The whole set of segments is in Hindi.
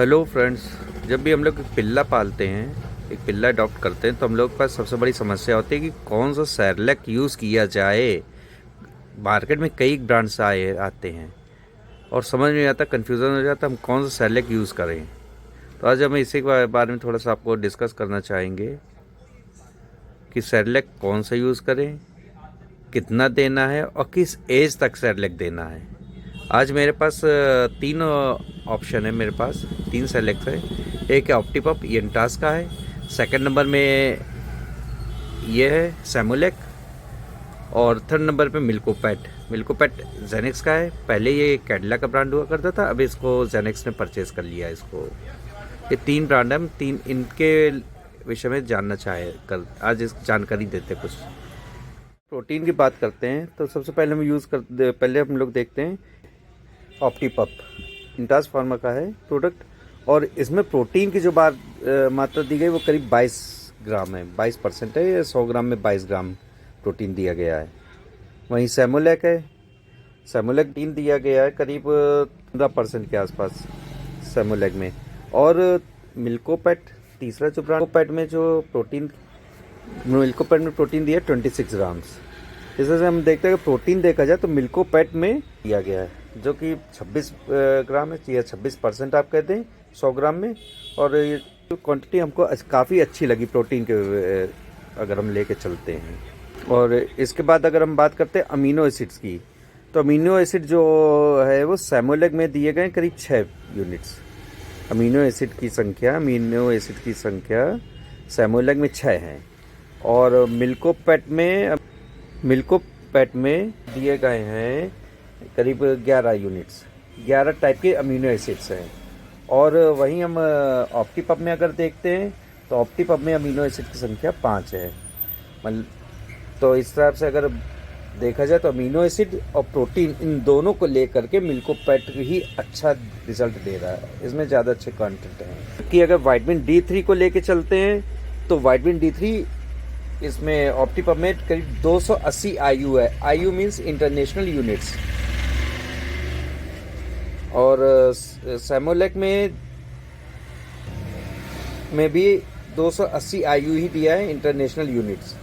Hello friends. जब भी हम लोग एक पिल्ला पालते हैं, एक पिल्ला अडॉप्ट करते हैं, तो हम लोग के पास सबसे बड़ी समस्या होती है कि कौन सा सेरेलैक यूज़ किया जाए। मार्केट में कई ब्रांड्स आते हैं और समझ नहीं आता, कन्फ्यूज़न हो जाता हम कौन सा सेरेलैक यूज़ करें। तो आज हम इसी के बारे में थोड़ा सा आपको डिस्कस करना चाहेंगे कि सेरेलैक कौन सा यूज़ करें, कितना देना है और किस एज तक सेरेलैक देना है। आज मेरे पास तीन ऑप्शन है। मेरे पास तीन सेलेक्ट है। एक है ऑप्टीपप, ये इंटास का है। सेकंड नंबर में ये है सैमुलेक और थर्ड नंबर पे मिल्कोपैट। मिल्कोपैट जेनेक्स का है। पहले ये कैडिला का ब्रांड हुआ करता था, अब इसको जेनेक्स ने परचेज़ कर लिया इसको। ये तीन ब्रांड है, हम तीन इनके विषय में जानना चाहे कर आज इस जानकारी देते कुछ। प्रोटीन की बात करते हैं तो सबसे पहले हम लोग देखते हैं ऑप्टीपप। इंटास फार्मा का है प्रोडक्ट और इसमें प्रोटीन की जो मात्रा दी गई वो करीब 22 ग्राम है, 22% है। ये 100 ग्राम में 22 ग्राम प्रोटीन दिया गया है। वहीं सैमुलेक है, सैमुलेक 3 दिया गया है, करीब 15% के आसपास सैमुलेक में। और मिल्कोपैट तीसरा जो ब्रांड, मिल्कोपैट में प्रोटीन दिया 26 ग्राम्स। इस वजह से हम देखते हैं कि प्रोटीन देखा जाए तो मिल्कोपैट में दिया गया है जो कि 26 ग्राम है, या 26% आप कहते हैं 100 ग्राम में। और ये क्वांटिटी हमको काफ़ी अच्छी लगी प्रोटीन के, अगर हम लेके चलते हैं। और इसके बाद अगर हम बात करते हैं अमीनो एसिड्स की, तो अमीनो एसिड जो है वो सैमुलेक में दिए गए करीब 6 यूनिट्स। अमीनो एसिड की संख्या सैमुलेक में 6 है। और मिल्कोपैट में दिए गए हैं करीब 11 यूनिट्स, 11 टाइप के अमीनो एसिड्स हैं। और वहीं हम ऑप्टीपप में अगर देखते हैं तो ऑप्टीपप में अमीनो एसिड की संख्या 5 है। तो इस हिसाब से अगर देखा जाए तो अमीनो एसिड और प्रोटीन इन दोनों को लेकर के मिल्कोपैट ही अच्छा रिजल्ट दे रहा है, इसमें ज़्यादा अच्छे कंटेंट हैं। कि अगर विटामिन D3 को लेके चलते हैं तो विटामिन D3 इसमें ऑप्टीपप में करीब 280 IU है। IU means international units. और सैमुलेक में भी 280 IU ही दिया है, इंटरनेशनल यूनिट्स।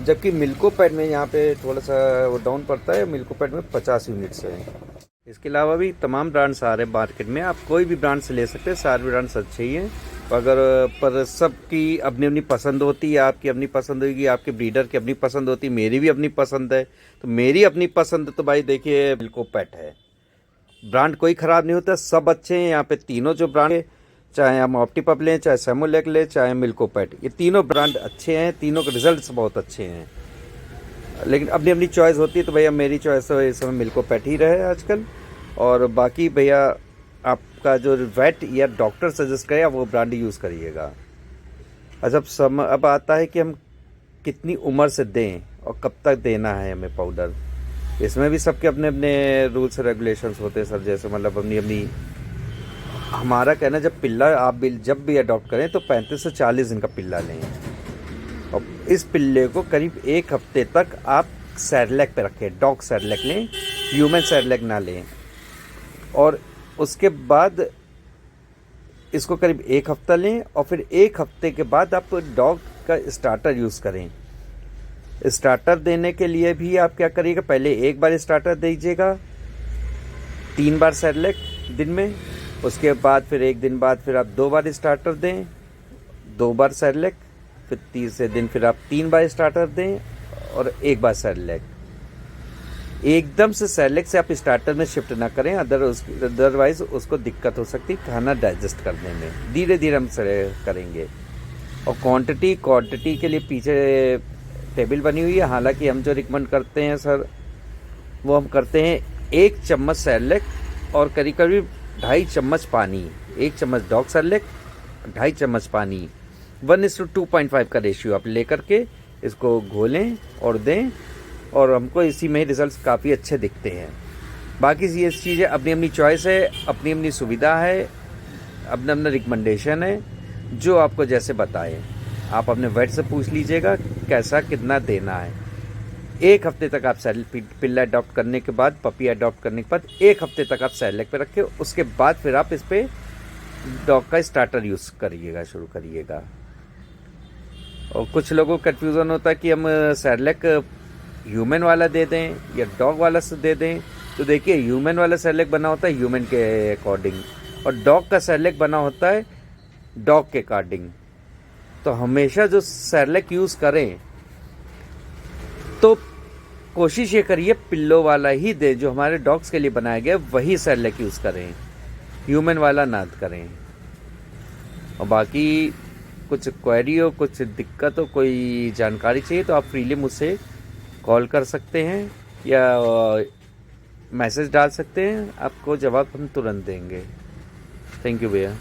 जबकि मिल्कोपैट में यहाँ पे थोड़ा सा वो डाउन पड़ता है, मिल्कोपैट में 50 यूनिट्स हैं। इसके अलावा भी तमाम ब्रांड्स आ रहे हैं मार्केट में, आप कोई भी ब्रांड से ले सकते हैं, सारे ब्रांड्स अच्छे ही हैं। पर सबकी अपनी अपनी पसंद होती है, आपकी अपनी पसंद होगी, आपके ब्रीडर की अपनी पसंद होती है, मेरी भी अपनी पसंद है। तो मेरी अपनी पसंद तो भाई देखिए मिल्कोपैट है। ब्रांड कोई ख़राब नहीं होता, सब अच्छे हैं। यहाँ पे तीनों जो ब्रांड है, चाहे हम ऑप्टीपप लें, चाहे सैमुलेक लें, चाहे मिल्कोपैट, ये तीनों ब्रांड अच्छे हैं, तीनों के रिजल्ट्स बहुत अच्छे हैं। लेकिन अपनी अपनी चॉइस होती है, तो भैया मेरी चॉइस तो इस समय मिल्कोपैट ही रहे आजकल। और बाकी भैया आपका जो वेट या डॉक्टर सजेस्ट करे वो ब्रांड यूज़ करिएगा। अब आता है कि हम कितनी उम्र से दें और कब तक देना है हमें पाउडर। इसमें भी सबके अपने अपने रूल्स रेगुलेशंस होते हैं सर। जैसे मतलब अपनी हमारा कहना, जब भी अडॉप्ट करें तो 35 से 40 दिन का पिल्ला लें। और इस पिल्ले को करीब 1 हफ्ते तक आप सेरेलैक पे रखें, डॉग सेरेलैक लें, ह्यूमन सेरेलैक ना लें। और उसके बाद इसको करीब 1 हफ्ता लें और फिर 1 हफ्ते के बाद आप डॉग का स्टार्टर यूज़ करें। स्टार्टर देने के लिए भी आप क्या करिएगा, पहले एक बार स्टार्टर दीजिएगा, 3 बार सेरेलैक दिन में। उसके बाद फिर 1 दिन बाद फिर आप 2 बार स्टार्टर दें, 2 बार सेरेलैक। फिर तीसरे दिन फिर आप 3 बार स्टार्टर दें और 1 बार सेरेलैक। एकदम से सेरेलैक से आप स्टार्टर में शिफ्ट ना करें, अदरवाइज उसको दिक्कत हो सकती है खाना डाइजेस्ट करने में। धीरे धीरे हम करेंगे। और क्वांटिटी के लिए पीछे टेबल बनी हुई है। हालांकि हम जो रिकमेंड करते हैं सर, वो हम करते हैं 1 चम्मच सेरेलैक और करीब करीब 2.5 चम्मच पानी। 1 चम्मच डॉग सेरेलैक, 2.5 चम्मच पानी, 1:2.5 का रेशियो आप लेकर के इसको घोलें और दें। और हमको इसी में रिजल्ट्स काफ़ी अच्छे दिखते हैं। बाकी ये चीज़ें अपनी अपनी चॉइस है, अपनी अपनी सुविधा है, अपना अपना रिकमेंडेशन है, जो आपको जैसे बताए। आप अपने वेट से पूछ लीजिएगा कैसा कितना देना है। 1 हफ्ते तक आप पिल्ला अडॉप्ट करने के बाद, पपी अडॉप्ट करने के बाद 1 हफ्ते तक आप सेरेलैक पे रखें। उसके बाद फिर आप इस पर डॉग का स्टार्टर यूज़ करिएगा, शुरू करिएगा। और कुछ लोगों को कन्फ्यूज़न होता है कि हम सेरेलैक ह्यूमन वाला दे दें या डॉग वाला से दे दें। तो देखिए, ह्यूमन वाला सेरेलैक बना होता है ह्यूमन के अकॉर्डिंग, और डॉग का सेरेलैक बना होता है डॉग के अकॉर्डिंग। तो हमेशा जो सेरेलैक यूज़ करें तो कोशिश ये करिए पिल्लो वाला ही दें, जो हमारे डॉग्स के लिए बनाया गया वही सेरेलैक यूज़ करें, ह्यूमन वाला ना करें। और बाकी कुछ क्वेरी हो, कुछ दिक्कत हो, कोई जानकारी चाहिए तो आप फ्रीली मुझसे कॉल कर सकते हैं या मैसेज डाल सकते हैं, आपको जवाब हम तुरंत देंगे। थैंक यू भैया।